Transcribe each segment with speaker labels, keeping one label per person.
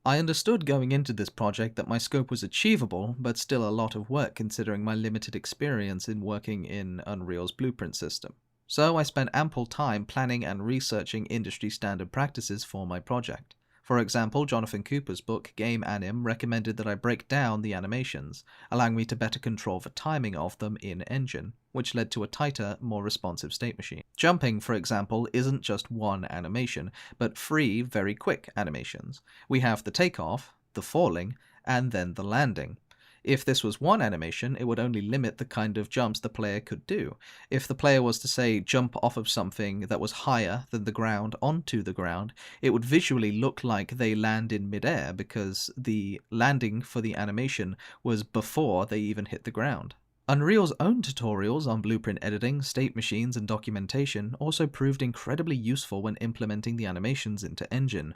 Speaker 1: I understood going into this project that my scope was achievable, but still a lot of work considering my limited experience in working in Unreal's blueprint system. So I spent ample time planning and researching industry standard practices for my project. For example, Jonathan Cooper's book Game Anim recommended that I break down the animations, allowing me to better control the timing of them in Engine, which led to a tighter, more responsive state machine. Jumping, for example, isn't just one animation, but 3 very quick animations. We have the takeoff, the falling, and then the landing. If this was one animation, it would only limit the kind of jumps the player could do. If the player was to, say, jump off of something that was higher than the ground onto the ground, it would visually look like they land in midair because the landing for the animation was before they even hit the ground. Unreal's own tutorials on blueprint editing, state machines, and documentation also proved incredibly useful when implementing the animations into Engine.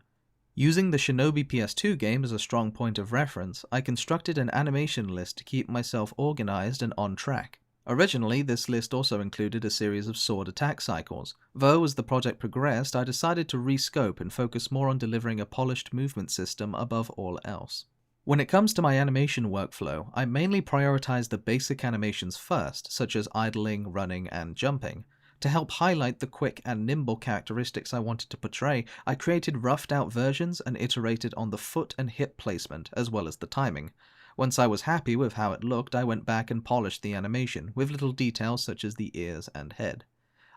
Speaker 1: Using the Shinobi PS2 game as a strong point of reference, I constructed an animation list to keep myself organized and on track. Originally, this list also included a series of sword attack cycles, though as the project progressed, I decided to rescope and focus more on delivering a polished movement system above all else. When it comes to my animation workflow, I mainly prioritize the basic animations first, such as idling, running, and jumping. To help highlight the quick and nimble characteristics I wanted to portray, I created roughed out versions and iterated on the foot and hip placement, as well as the timing. Once I was happy with how it looked, I went back and polished the animation, with little details such as the ears and head.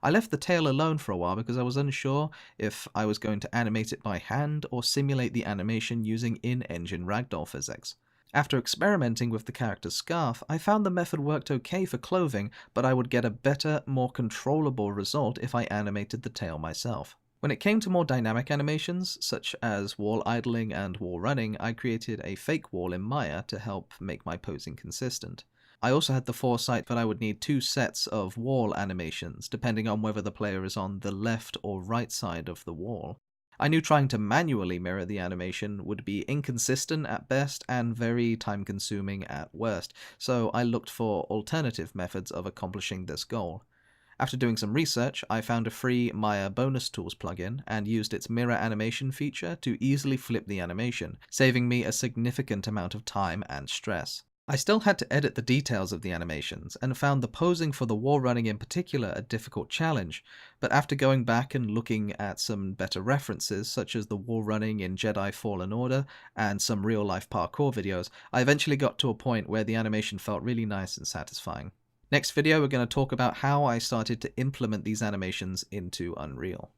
Speaker 1: I left the tail alone for a while because I was unsure if I was going to animate it by hand or simulate the animation using in-engine ragdoll physics. After experimenting with the character's scarf, I found the method worked okay for clothing, but I would get a better, more controllable result if I animated the tail myself. When it came to more dynamic animations, such as wall idling and wall running, I created a fake wall in Maya to help make my posing consistent. I also had the foresight that I would need 2 sets of wall animations, depending on whether the player is on the left or right side of the wall. I knew trying to manually mirror the animation would be inconsistent at best and very time-consuming at worst, so I looked for alternative methods of accomplishing this goal. After doing some research, I found a free Maya Bonus Tools plugin and used its mirror animation feature to easily flip the animation, saving me a significant amount of time and stress. I still had to edit the details of the animations, and found the posing for the wall running in particular a difficult challenge, but after going back and looking at some better references, such as the wall running in Jedi Fallen Order and some real-life parkour videos, I eventually got to a point where the animation felt really nice and satisfying. Next video we're going to talk about how I started to implement these animations into Unreal.